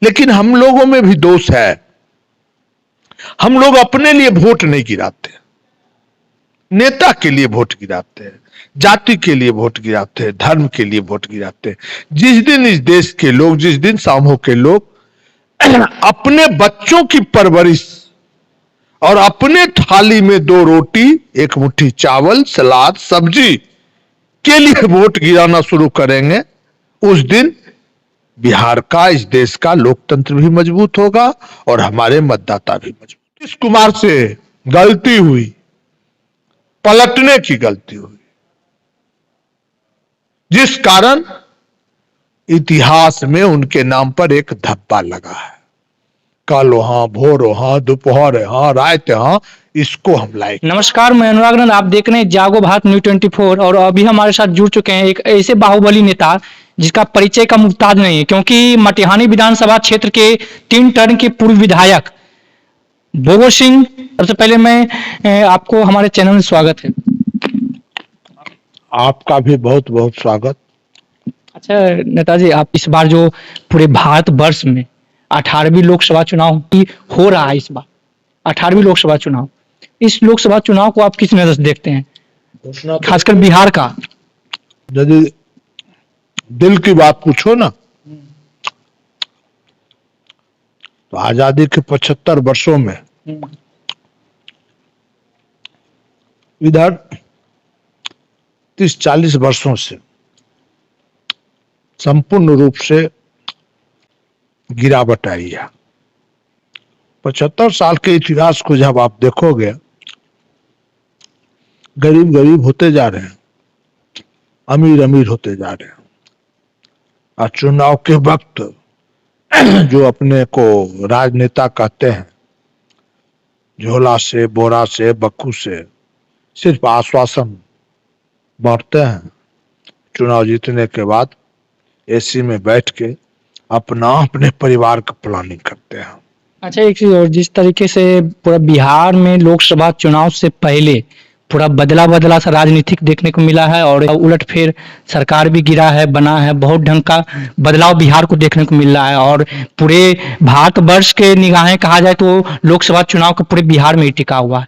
लेकिन हम लोगों में भी दोष है, हम लोग अपने लिए वोट नहीं गिराते, नेता के लिए वोट गिराते हैं, जाति के लिए वोट गिराते हैं, धर्म के लिए वोट गिराते हैं। जिस दिन इस देश के लोग, जिस दिन समूह के लोग अपने बच्चों की परवरिश और अपने थाली में 2 रोटी, 1 मुट्ठी चावल, सलाद, सब्जी के लिए वोट गिराना शुरू करेंगे, उस दिन बिहार का, इस देश का लोकतंत्र भी मजबूत होगा और हमारे मतदाता भी मजबूत। नीतीश कुमार से गलती हुई, पलटने की गलती हुई, जिस कारण इतिहास में उनके नाम पर एक धब्बा लगा है। कल हाँ, भोर हाँ, दोपहर हाँ, रात हाँ, इसको हम लाइक। नमस्कार, मैं अनुराग नंद, आप देख रहे हैं जागो भारत न्यूज 24 और अभी हमारे साथ जुड़ चुके हैं एक ऐसे बाहुबली नेता जिसका परिचय का मुहताज नहीं है, क्योंकि मटिहानी विधानसभा क्षेत्र के 3 टर्म के पूर्व विधायक भोगो सिंह। सबसे पहले मैं आपको हमारे चैनल में स्वागत है। आपका भी बहुत बहुत स्वागत। अच्छा नेताजी, आप इस बार जो पूरे भारत वर्ष में 18वीं लोकसभा चुनाव की हो रहा है, इस बार 18वीं लोकसभा चुनाव, इस लोकसभा चुनाव को आप किस नजर से देखते हैं, खासकर बिहार का? यदि दिल की बात पूछो ना, तो आजादी के 75 वर्षों में इधर 30-40 वर्षों से संपूर्ण रूप से गिरावट आई है। 75 साल के इतिहास को जब आप देखोगे, गरीब गरीब होते जा रहे हैं, अमीर अमीर होते जा रहे हैं, और चुनाव के वक्त जो अपने को राजनेता कहते हैं, झोला से, बोरा से, बक्कू से सिर्फ आश्वासन बांटते हैं। चुनाव जीतने के बाद एसी में बैठ के अपने परिवार का प्लानिंग करते हैं। अच्छा, एक चीज और, जिस तरीके से पूरा बिहार में लोकसभा चुनाव से पहले पूरा बदला सा राजनीतिक देखने को मिला है और उलटफेर सरकार भी गिरा है, बना है, बहुत ढंग का बदलाव बिहार को देखने को मिल रहा है और पूरे भारतवर्ष के निगाहें कहा जाए तो लोकसभा चुनाव का पूरे बिहार में ही टिका हुआ है।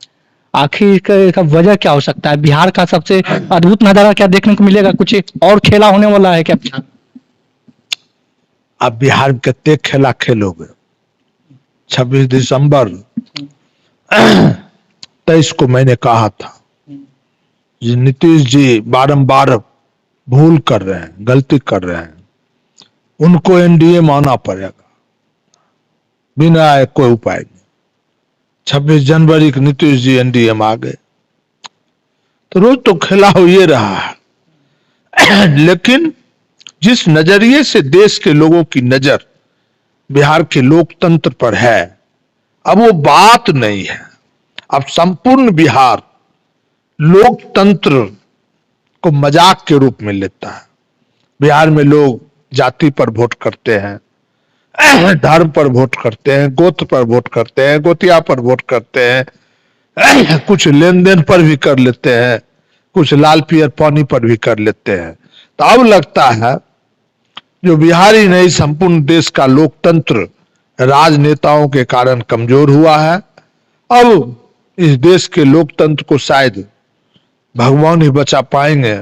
आखिर इसका वजह क्या हो सकता है? बिहार का सबसे अद्भुत नजारा क्या देखने को मिलेगा? कुछ और खेला होने वाला है क्या? अब बिहार में कितने खेला खेलोगे? 26 दिसंबर 23 को मैंने कहा था, नीतीश जी बारंबार भूल कर रहे हैं, गलती कर रहे हैं, उनको एनडीए में आना पड़ेगा, बिना कोई उपाय नहीं। 26 जनवरी को नीतीश जी एनडीए में आ गए, तो रोज तो खेला हो ये रहा है। लेकिन जिस नजरिए से देश के लोगों की नजर बिहार के लोकतंत्र पर है, अब वो बात नहीं है। अब संपूर्ण बिहार लोकतंत्र को मजाक के रूप में लेता है। बिहार में लोग जाति पर वोट करते हैं, धर्म पर वोट करते हैं, गोत्र पर वोट करते हैं, गोतिया पर वोट करते हैं, कुछ लेन देन पर भी कर लेते हैं, कुछ लाल पियर पानी पर भी कर लेते हैं। तो अब लगता है जो बिहारी नहीं, संपूर्ण देश का लोकतंत्र राजनेताओं के कारण कमजोर हुआ है। अब इस देश के लोकतंत्र को शायद भगवान ही बचा पाएंगे,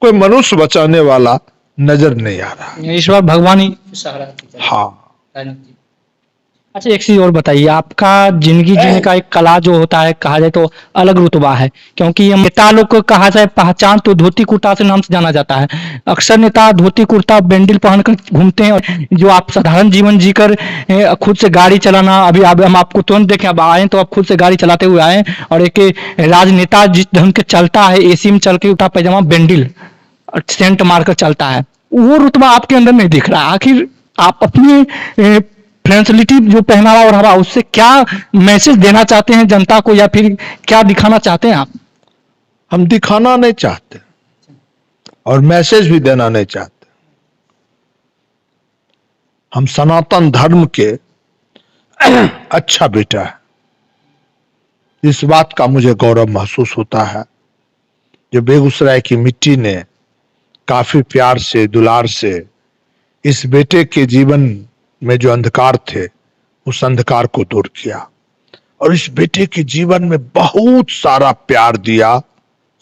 कोई मनुष्य बचाने वाला नजर नहीं आ रहा। इस बार भगवान ही सहारा। हाँ। अच्छा, एक चीज और बताइए, आपका जिंदगी जीने का एक कला जो होता है, कहा जाए तो अलग रुतबा है, क्योंकि हम नेता लोग को कहा जाए पहचान तो धोती कुर्ता से नाम से जाना जाता है। अक्सर नेता धोती कुर्ता बैंडल पहनकर घूमते हैं, और जो आप साधारण जीवन जीकर खुद से गाड़ी चलाना, अभी हम आपको तुरंत देखें, अब आए तो आप खुद से गाड़ी चलाते हुए आए, और एक राजनेता जिस ढंग के चलता है, एसी में चल के कुर्ता पैजामा बैंडल सेंट मारकर चलता है, वो रुतबा आपके अंदर नहीं दिख रहा। आखिर आप अपनी फ्रेंडलिटी जो पहनावा और हवा, उससे क्या मैसेज देना चाहते हैं जनता को, या फिर क्या दिखाना चाहते हैं आप? हम दिखाना नहीं चाहते और मैसेज भी देना नहीं चाहते। हम सनातन धर्म के अच्छा बेटा है, इस बात का मुझे गौरव महसूस होता है। जो बेगूसराय की मिट्टी ने काफी प्यार से, दुलार से इस बेटे के जीवन में जो अंधकार थे उस अंधकार को दूर किया और इस बेटे के जीवन में बहुत सारा प्यार दिया,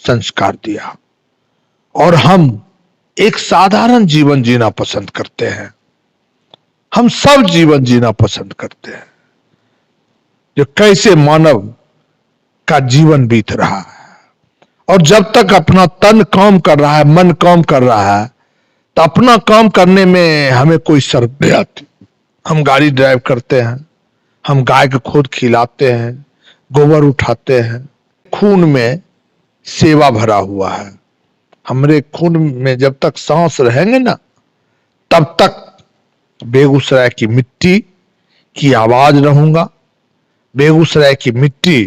संस्कार दिया। और हम एक साधारण जीवन जीना पसंद करते हैं, हम सब जीवन जीना पसंद करते हैं जो कैसे मानव का जीवन बीत रहा है। और जब तक अपना तन काम कर रहा है, मन काम कर रहा है, तो अपना काम करने में हमें कोई शर्म नहीं आती। हम गाड़ी ड्राइव करते हैं, हम गाय को खुद खिलाते हैं, गोबर उठाते हैं, खून में सेवा भरा हुआ है। हमारे खून में जब तक सांस रहेंगे ना, तब तक बेगूसराय की मिट्टी की आवाज रहूंगा, बेगूसराय की मिट्टी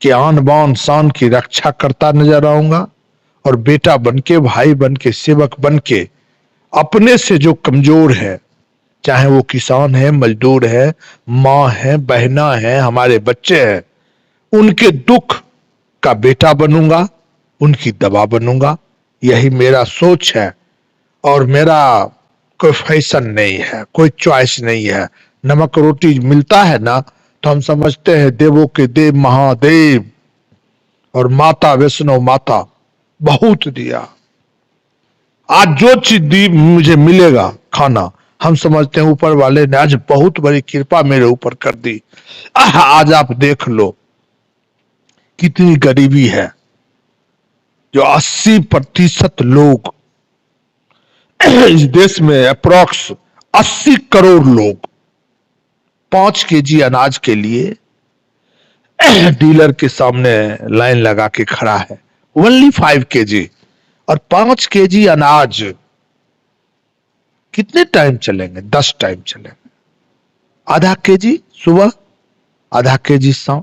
के आन बान शान की रक्षा करता नजर आऊंगा। और बेटा बनके, भाई बनके, सेवक बनके अपने से जो कमजोर है, चाहे वो किसान है, मजदूर है, माँ है, बहना है, हमारे बच्चे हैं, उनके दुख का बेटा बनूंगा, उनकी दवा बनूंगा। यही मेरा सोच है। और मेरा कोई फैशन नहीं है, कोई चॉइस नहीं है। नमक रोटी मिलता है ना, तो हम समझते हैं देवों के देव महादेव और माता वैष्णो माता बहुत दिया। आज जो चीज दी मुझे मिलेगा खाना, हम समझते हैं ऊपर वाले ने आज बहुत बड़ी कृपा मेरे ऊपर कर दी। आज आप देख लो कितनी गरीबी है, जो 80% लोग इस देश में, अप्रॉक्स 80 करोड़ लोग 5 केजी अनाज के लिए डीलर के सामने लाइन लगा के खड़ा है। Only 5 KG. और 5 केजी अनाज कितने टाइम चलेंगे? 10 टाइम चलेंगे। आधा केजी सुबह, आधा केजी शाम,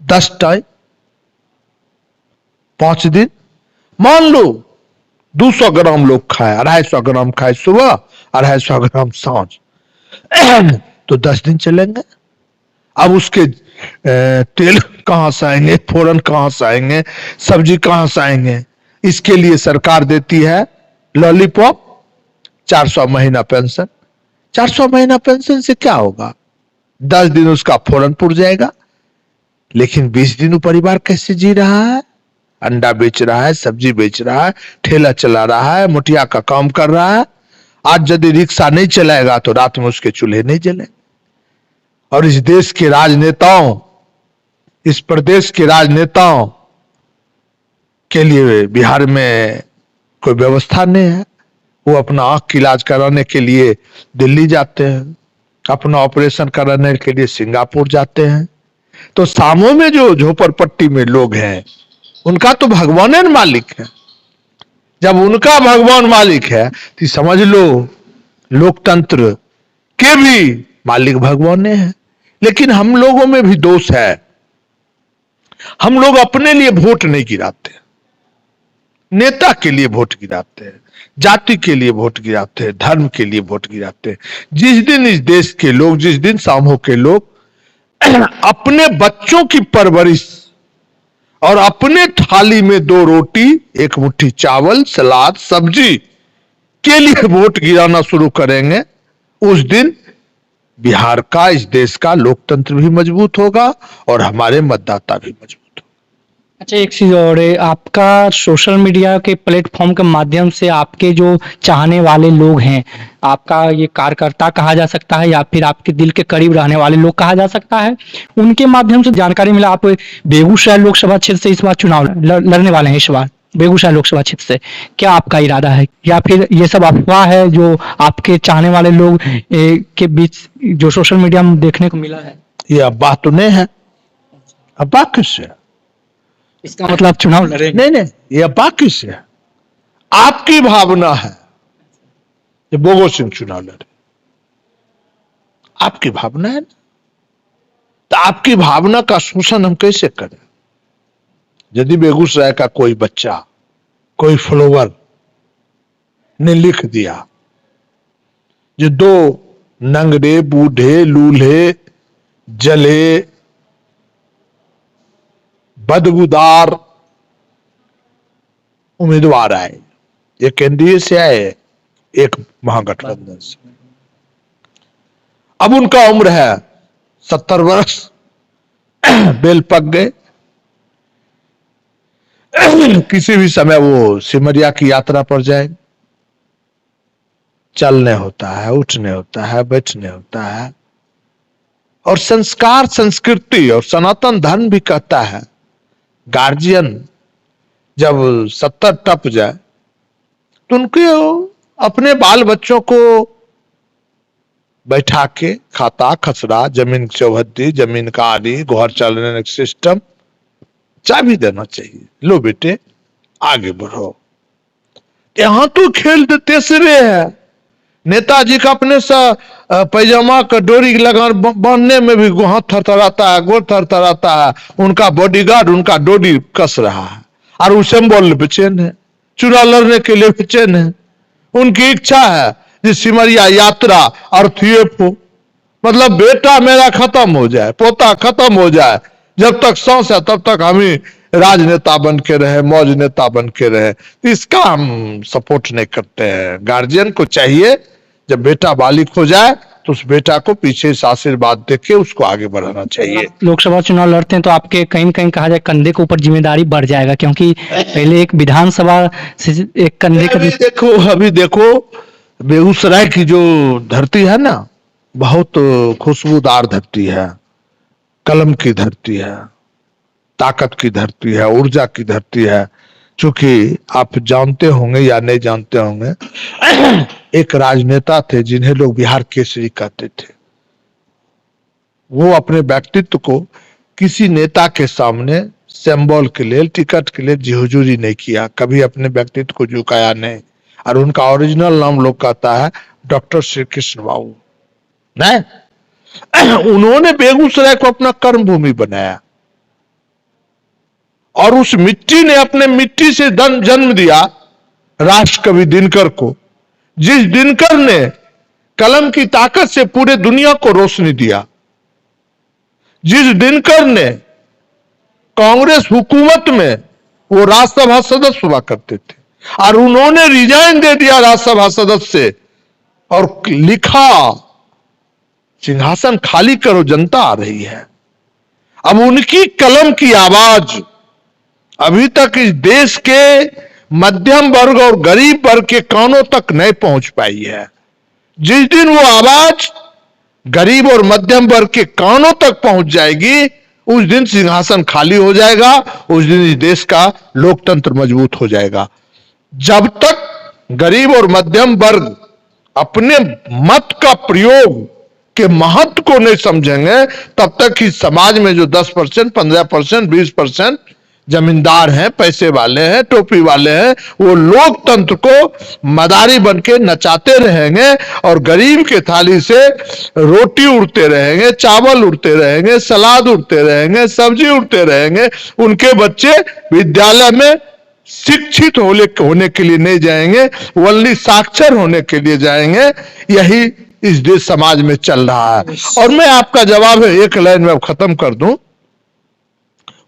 10 टाइम, 5 दिन। मान लो 200 ग्राम लोग खाए, 250 ग्राम खाए सुबह, 250 ग्राम सांझ, तो 10 दिन चलेंगे। अब उसके तेल कहां से आएंगे, फोरन कहां से आएंगे, सब्जी कहां से आएंगे? इसके लिए सरकार देती है लॉलीपॉप, 400 महीना पेंशन। 400 महीना पेंशन से क्या होगा? 10 दिन उसका फोरन पुर जाएगा। लेकिन 20 दिन वो परिवार कैसे जी रहा है? अंडा बेच रहा है, सब्जी बेच रहा है, ठेला चला रहा है, मुठिया का काम कर रहा है। आज यदि रिक्शा नहीं चलाएगा तो रात में उसके चूल्हे नहीं जले। और इस देश के राजनेताओं, इस प्रदेश के राजनेताओं के लिए बिहार में कोई व्यवस्था नहीं है। वो अपना आंख की इलाज कराने के लिए दिल्ली जाते हैं, अपना ऑपरेशन कराने के लिए सिंगापुर जाते हैं। तो सामों में जो झोपड़पट्टी में लोग हैं, उनका तो भगवान है मालिक है। जब उनका भगवान मालिक है तो समझ लो लोकतंत्र के भी मालिक भगवान है। लेकिन हम लोगों में भी दोष है, हम लोग अपने लिए वोट नहीं गिराते, नेता के लिए वोट गिराते हैं, जाति के लिए वोट गिराते हैं, धर्म के लिए वोट गिराते हैं। जिस दिन इस देश के लोग, जिस दिन सामो के लोग अपने बच्चों की परवरिश और अपने थाली में 2 रोटी, 1 मुट्ठी चावल, सलाद, सब्जी के लिए वोट गिराना शुरू करेंगे, उस दिन बिहार का, इस देश का लोकतंत्र भी मजबूत होगा और हमारे मतदाता भी मजबूत होगा। अच्छा, एक चीज और है, आपका सोशल मीडिया के प्लेटफॉर्म के माध्यम से आपके जो चाहने वाले लोग हैं, आपका ये कार्यकर्ता कहा जा सकता है या फिर आपके दिल के करीब रहने वाले लोग कहा जा सकता है, उनके माध्यम से जानकारी मिला। आप बेगूसराय लोकसभा क्षेत्र से इस बार चुनाव लड़ने वाले हैं, इस बार बेगूसराय लोकसभा क्षेत्र से। क्या आपका इरादा है या फिर ये सब अफवाह है जो आपके चाहने वाले लोग के बीच जो सोशल मीडिया में देखने को मिला है? ये अफवाह तो नहीं है। अफवाह किससे? इसका मतलब चुनाव लड़ेंगे? नहीं नहीं, ये अफवाह किससे है? आपकी भावना है कि बोगो सिंह चुनाव लड़े, आपकी भावना है ना। तो आपकी भावना का शोषण हम कैसे करें? यदि बेगूसराय का कोई बच्चा, कोई फॉलोवर ने लिख दिया जो 2 नंगड़े, बूढ़े, लूल्हे, जले, बदबूदार उम्मीदवार आए, ये एनडीए से आए, एक महागठबंधन से। अब उनका उम्र है 70 वर्ष, बेल पक गए, किसी भी समय वो सिमरिया की यात्रा पर जाएंगे। चलने होता है, उठने होता है, बैठने होता है, और संस्कार, संस्कृति और सनातन धर्म भी कहता है गार्जियन जब 70 टप जाए तो उनके अपने बाल बच्चों को बैठा के खाता खसरा, जमीन चौहद्दी, जमीन का आदि, घर चलने का सिस्टम चाबी देना चाहिए। लो बेटे आगे बढ़ो। यहां तो खेल तेसरे है। नेताजी का अपने सा पैजामा का डोरी लगा बांधने में भी हाथ थरथराता है, गोर थरथराता है। उनका बॉडीगार्ड उनका डोरी कस रहा है और उसे बोल बेचैन है, चुनाव लड़ने के लिए बेचैन है। उनकी इच्छा है कि सिमरिया यात्रा अर्थीफ हो, मतलब बेटा मेरा खत्म हो जाए, पोता खत्म हो जाए, जब तक सांस है तब तक हम ही राजनेता बन के रहे, मौज नेता बन के रहे। तो इसका हम सपोर्ट नहीं करते हैं। गार्जियन को चाहिए जब बेटा बालिग हो जाए तो उस बेटा को पीछे से आशीर्वाद देके उसको आगे बढ़ाना चाहिए। लोकसभा चुनाव लड़ते हैं तो आपके कहीं न कहीं कहा जाए कंधे के ऊपर जिम्मेदारी बढ़ जाएगा, क्योंकि पहले एक विधानसभा से एक कंधे का अभी देखो बेगूसराय की जो धरती है ना, बहुत खुशबूदार धरती है, कलम की धरती है, ताकत की धरती है, ऊर्जा की धरती है। चूंकि आप जानते होंगे या नहीं जानते होंगे, एक राजनेता थे जिन्हें लोग बिहार केसरी कहते थे। वो अपने व्यक्तित्व को किसी नेता के सामने सिंबल के लिए, टिकट के लिए जी हुजूरी नहीं किया, कभी अपने व्यक्तित्व को झुकाया नहीं। और उनका ओरिजिनल नाम लोग कहता है डॉक्टर श्री कृष्ण बाबू। नहीं, उन्होंने बेगूसराय को अपना कर्म भूमि बनाया और उस मिट्टी ने अपने मिट्टी से जन्म दिया राष्ट्र कवि दिनकर को। जिस दिनकर ने कलम की ताकत से पूरे दुनिया को रोशनी दिया, जिस दिनकर ने कांग्रेस हुकूमत में वो राज्यसभा सदस्य हुआ करते थे और उन्होंने रिजाइन दे दिया राज्यसभा सदस्य से और लिखा सिंहासन खाली करो, जनता आ रही है। अब उनकी कलम की आवाज अभी तक इस देश के मध्यम वर्ग और गरीब वर्ग के कानों तक नहीं पहुंच पाई है। जिस दिन वो आवाज गरीब और मध्यम वर्ग के कानों तक पहुंच जाएगी, उस दिन सिंहासन खाली हो जाएगा, उस दिन इस देश का लोकतंत्र मजबूत हो जाएगा। जब तक गरीब और मध्यम वर्ग अपने मत का प्रयोग के महत्व को नहीं समझेंगे, तब तक इस समाज में जो 10%, 15%, 20% जमींदार हैं, पैसे वाले हैं, टोपी वाले हैं, वो लोकतंत्र को मदारी बन के नचाते रहेंगे और गरीब के थाली से रोटी उड़ते रहेंगे, चावल उड़ते रहेंगे, सलाद उड़ते रहेंगे, सब्जी उड़ते रहेंगे। उनके बच्चे विद्यालय में शिक्षित होने के लिए नहीं जाएंगे, वल्ली साक्षर होने के लिए जाएंगे। यही इस देश समाज में चल रहा है। और मैं आपका जवाब है एक लाइन में खत्म कर दूं,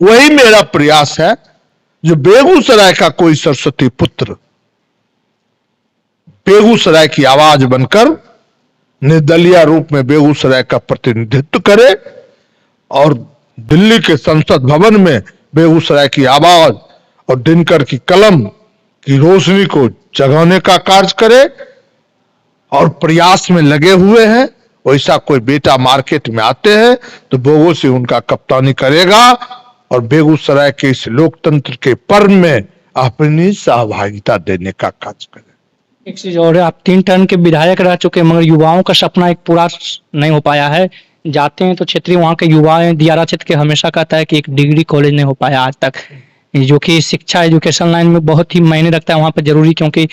वही मेरा प्रयास है। जो बेगूसराय का कोई सरस्वती पुत्र बेगूसराय की आवाज बनकर निर्दलीय रूप में बेगूसराय का प्रतिनिधित्व करे और दिल्ली के संसद भवन में बेगूसराय की आवाज और दिनकर की कलम की रोशनी को जगाने का कार्य करे और प्रयास में लगे हुए हैं। वैसा कोई बेटा मार्केट में आते हैं तो बोगो से उनका कप्तानी करेगा और बेगूसराय के इस लोकतंत्र के पर्व में अपनी सहभागिता देने का कार्य करें। एक चीज और है, आप 3 टर्म के विधायक रह चुके हैं, मगर युवाओं का सपना एक पूरा नहीं हो पाया है। जाते हैं तो क्षेत्रीय वहाँ के युवा हैं, दियारा क्षेत्र के हमेशा कहता है कि एक डिग्री कॉलेज नहीं हो पाया आज तक, जो कि शिक्षा एजुकेशन लाइन में बहुत ही मायने रखता है वहाँ पे जरूरी, क्योंकि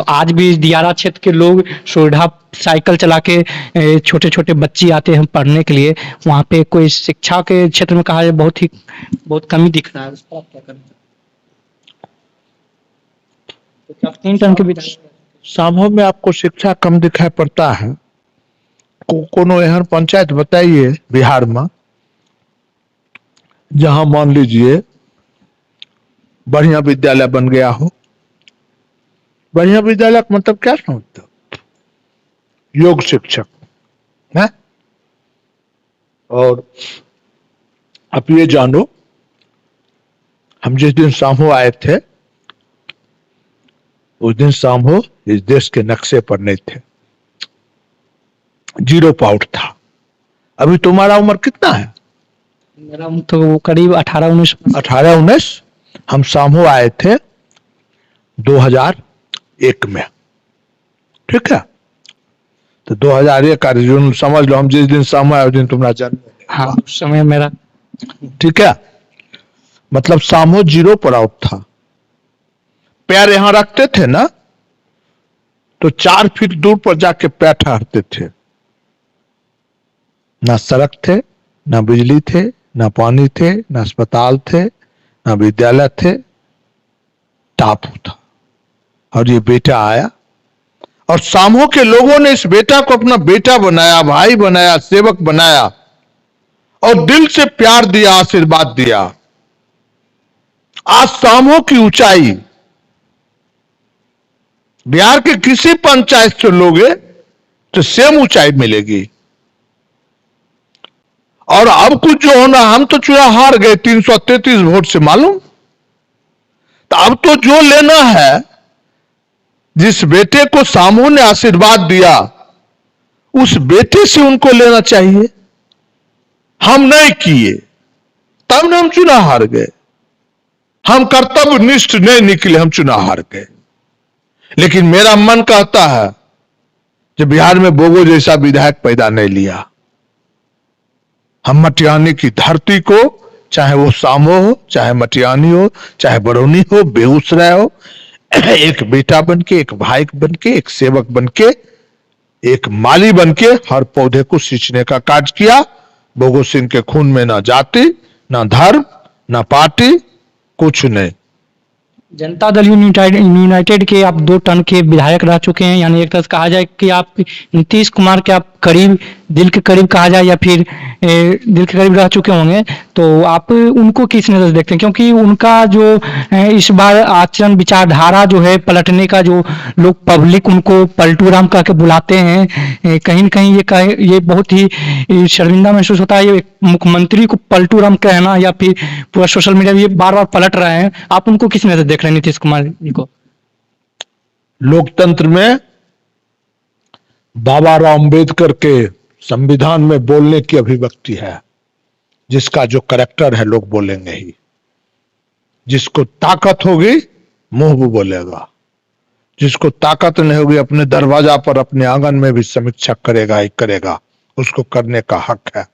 आज भी दियारा क्षेत्र के लोग सुविधा साइकिल चला के छोटे छोटे बच्चे आते हैं पढ़ने के लिए। वहाँ पे कोई शिक्षा के क्षेत्र में कहा जाए बहुत कमी दिख रहा है। उसको आप क्या करें? तो 3 टर्म के विधायक समूह में आपको शिक्षा कम दिखाई पड़ता है? कोनो एहन पंचायत बताइए बिहार में जहां मान लीजिए बढ़िया विद्यालय बन गया हो, बढ़िया विद्यालय का मतलब क्या समझते हो? योग शिक्षक है। और आप ये जानो, हम जिस दिन सामो आए थे उस दिन सामो इस देश के नक्शे पर नहीं थे, जीरो पाउट था। अभी तुम्हारा उम्र कितना है? मेरा तो करीब 18-19। 18-19। हम सामो आए थे 2001 में, ठीक है। तो 2001 का रिजल्ट समझ लो, हम जिस दिन सामो आए उस दिन तुम्हारा जन्म। हाँ, उस समय मेरा। ठीक है, मतलब सामो जीरो पर आउट था। पैर यहां रखते थे ना तो 4 फीट दूर पर जाके पैर ठहरते थे। ना सड़क थे, ना बिजली थे, ना पानी थे, ना अस्पताल थे, ना विद्यालय थे, टापू था। और ये बेटा आया और सामो के लोगों ने इस बेटा को अपना बेटा बनाया, भाई बनाया, सेवक बनाया और दिल से प्यार दिया, आशीर्वाद दिया। आज सामो की ऊंचाई बिहार के किसी पंचायत से लोगे तो सेम ऊंचाई मिलेगी। और अब कुछ जो होना, हम तो चुनाव हार गए 333 वोट से, मालूम। तो अब तो जो लेना है, जिस बेटे को सामो ने आशीर्वाद दिया उस बेटे से उनको लेना चाहिए। हम नहीं किए, तब हम चुनाव हार गए। हम कर्तव्य निष्ठ नहीं निकले, हम चुनाव हार गए। लेकिन मेरा मन कहता है कि बिहार में बोगो जैसा विधायक पैदा नहीं लिया। हम मटियानी की धरती को, चाहे वो सामो हो, चाहे मटियानी हो, चाहे बरौनी हो, बेगूसराय हो, एक बेटा बनके, एक भाई बनके, एक सेवक बनके, एक माली बनके हर पौधे को सींचने का कार्य किया। बोगो सिंह के खून में ना जाति, ना धर्म, ना पार्टी, कुछ नहीं। जनता दल यूनाइटेड के आप 2 टर्म के विधायक रह चुके हैं, यानी एक तरह से कहा जाए कि आप नीतीश कुमार के आप करीब, दिल के करीब कहा जाए या फिर दिल के करीब रह चुके होंगे। तो आप उनको किस नजर से देखते हैं? क्योंकि उनका जो इस बार आचरण विचारधारा जो है पलटने का, जो लोग पब्लिक उनको पलटू राम कह के बुलाते हैं, कहीं न कहीं ये बहुत ही शर्मिंदा महसूस होता है। ये मुख्यमंत्री को पलटू राम कहना या फिर पूरा सोशल मीडिया ये बार बार पलट रहे हैं, आप उनको किस नजर देख रहे हैं नीतीश कुमार जी को? लोकतंत्र में बाबा राव अम्बेडकर के संविधान में बोलने की अभिव्यक्ति है। जिसका जो करैक्टर है लोग बोलेंगे ही। जिसको ताकत होगी मुंह भी बोलेगा, जिसको ताकत नहीं होगी अपने दरवाजा पर, अपने आंगन में भी समीक्षा करेगा ही करेगा। उसको करने का हक है।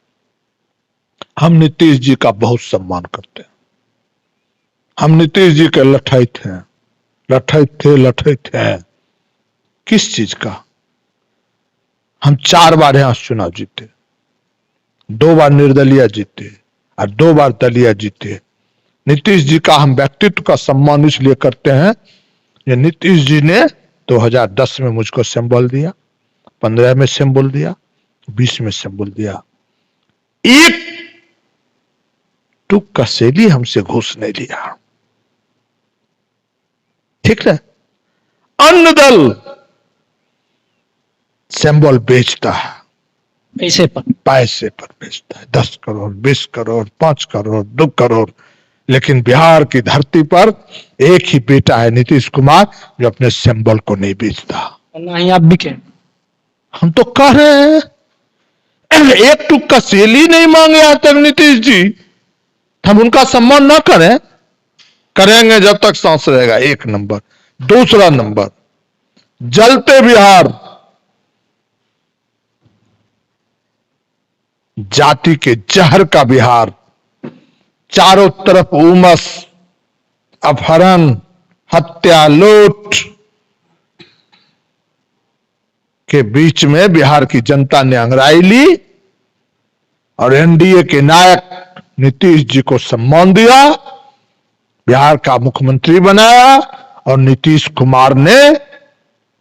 हम नीतीश जी का बहुत सम्मान करते हैं। हम नीतीश जी के लठैत हैं, लठैत हैं। किस चीज का? हम 4 बार यहां चुनाव जीते, 2 बार निर्दलीय जीते और 2 बार दलीय जीते। नीतीश जी का हम व्यक्तित्व का सम्मान इसलिए करते हैं, ये नीतीश जी ने 2010 में मुझको सिंबल दिया, 15 में सिंबल दिया, 20 में सिंबल दिया। एक टुक का सैली हमसे घूस नहीं लिया, ठीक है। अन्य दल सिंबल बेचता है, पैसे पर बेचता है। 10 करोड़, 20 करोड़, 5 करोड़, 2 करोड़। लेकिन बिहार की धरती पर एक ही बेटा है नीतीश कुमार जो अपने सिंबल को नहीं बेचता। ना ही आप बिके। हम तो कह रहे हैं, एक टुक का सेल ही नहीं मांगे आज तक नीतीश जी। हम उनका सम्मान ना करें? करेंगे जब तक सांस रहेगा। 1 नंबर। दूसरा नंबर, जलते बिहार, जाति के जहर का बिहार, चारों तरफ उमस, अपहरण, हत्या, लूट के बीच में बिहार की जनता ने अंगड़ाई ली और एनडीए के नायक नीतीश जी को सम्मान दिया, बिहार का मुख्यमंत्री बनाया और नीतीश कुमार ने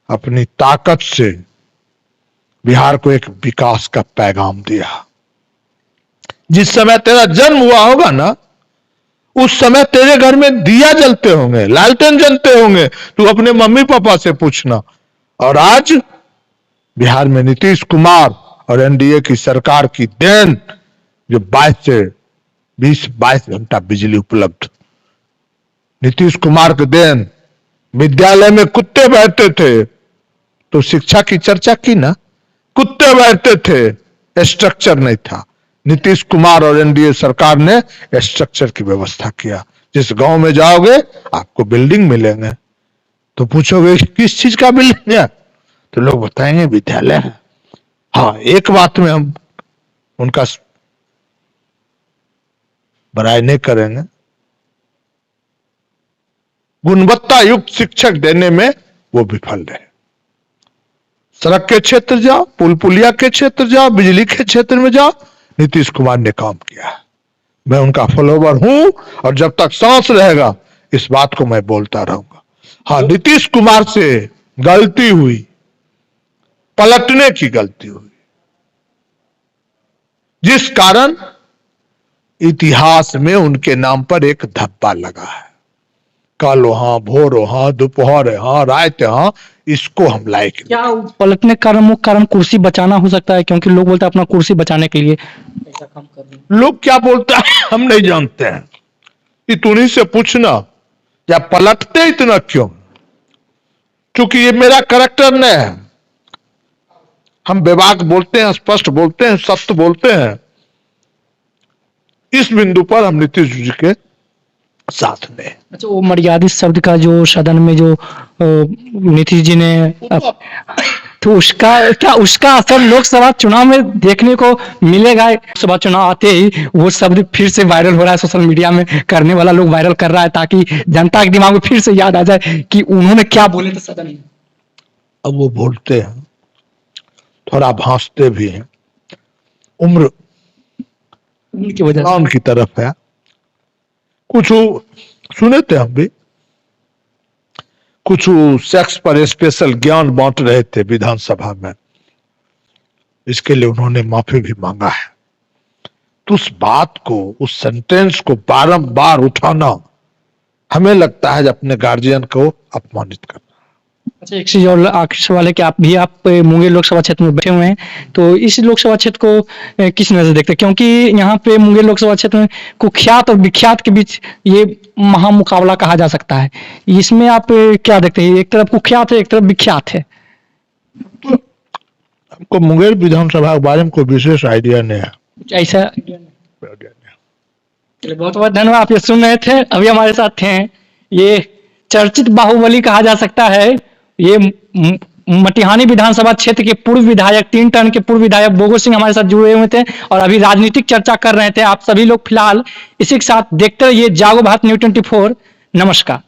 अपनी ताकत से बिहार को एक विकास का पैगाम दिया। जिस समय तेरा जन्म हुआ होगा ना, उस समय तेरे घर में दिया जलते होंगे, लालटेन जलते होंगे, तू अपने मम्मी पापा से पूछना। और आज बिहार में नीतीश कुमार और एनडीए की सरकार की देन, जो 22 घंटा बिजली उपलब्ध, नीतीश कुमार के देन। विद्यालय में कुत्ते बैठते थे तो शिक्षा की चर्चा की ना, कुत्ते बैठते थे, स्ट्रक्चर नहीं था। नीतीश कुमार और एनडीए सरकार ने स्ट्रक्चर की व्यवस्था किया। जिस गांव में जाओगे आपको बिल्डिंग मिलेंगे, तो पूछोगे किस चीज का बिल्डिंग है, तो लोग बताएंगे विद्यालय है। हाँ, एक बात में हम उनका बड़ाई नहीं करेंगे, गुणवत्ता युक्त शिक्षक देने में वो विफल रहे। सड़क के क्षेत्र जाओ, पुल पुलिया के क्षेत्र जाओ, बिजली के क्षेत्र में जाओ, नीतीश कुमार ने काम किया। मैं उनका फॉलोवर हूं और जब तक सांस रहेगा इस बात को मैं बोलता रहूंगा। हाँ, नीतीश कुमार से गलती हुई, पलटने की गलती हुई, जिस कारण इतिहास में उनके नाम पर एक धब्बा लगा है। कल वहां, भोर वहां, दोपहर यहाँ, रात यहाँ, इसको हम लायक नहीं। क्या पलटने का मुख्य कारण कुर्सी बचाना हो सकता है? क्योंकि लोग बोलते हैं अपना कुर्सी बचाने के लिए ऐसा काम कर रहे हैं। लोग क्या बोलता है हम नहीं जानते हैं, कि तुन्हीं से पूछना, या पलटते इतना क्यों? क्योंकि ये मेरा करैक्टर नहीं है। हम बेबाक बोलते हैं, स्पष्ट बोलते हैं, सत्य बोलते हैं। इस बिंदु पर हम नीतीश जी के साथ में। अच्छा, वो मर्यादित शब्द का जो सदन में जो नीतीश जी ने तो उसका असर लोकसभा चुनाव में देखने को मिलेगा। लोकसभा चुनाव आते ही वो शब्द फिर से वायरल हो रहा है, सोशल मीडिया में करने वाला लोग वायरल कर रहा है, ताकि जनता के दिमाग में फिर से याद आ जाए कि उन्होंने क्या बोले थे सदन में। अब वो बोलते हैं, थोड़ा भांसते भी हैं, उम्र उनकी वजह से उनकी तरफ है। कुछ सुने थे हम भी, कुछ सेक्स पर स्पेशल ज्ञान बांट रहे थे विधानसभा में, इसके लिए उन्होंने माफी भी मांगा है। तो उस बात को, उस सेंटेंस को बारंबार उठाना, हमें लगता है अपने गार्जियन को अपमानित करना। अच्छा, एक चीज और आखिर सवाल है कि आप मुंगेर लोकसभा क्षेत्र में बैठे हुए हैं, तो इस लोकसभा क्षेत्र को किस नजर से देखते हैं? क्योंकि यहाँ पे मुंगेर लोकसभा क्षेत्र में कुख्यात और विख्यात के बीच ये महामुकाबला कहा जा सकता है। इसमें आप क्या देखते हैं? एक तरफ कुख्यात है, एक तरफ विख्यात है। हमको मुंगेर विधानसभा के बारे में कोई विशेष आइडिया नहीं है। ऐसा बहुत बहुत धन्यवाद। आप ये सुन रहे थे, अभी हमारे साथ थे ये चर्चित बाहुबली कहा जा सकता है, ये मटिहानी विधानसभा क्षेत्र के पूर्व विधायक, 3 टर्म के पूर्व विधायक बोगो सिंह हमारे साथ जुड़े हुए थे और अभी राजनीतिक चर्चा कर रहे थे। आप सभी लोग फिलहाल इसी के साथ देखते रहिए जागो भारत न्यूज़ 24। नमस्कार।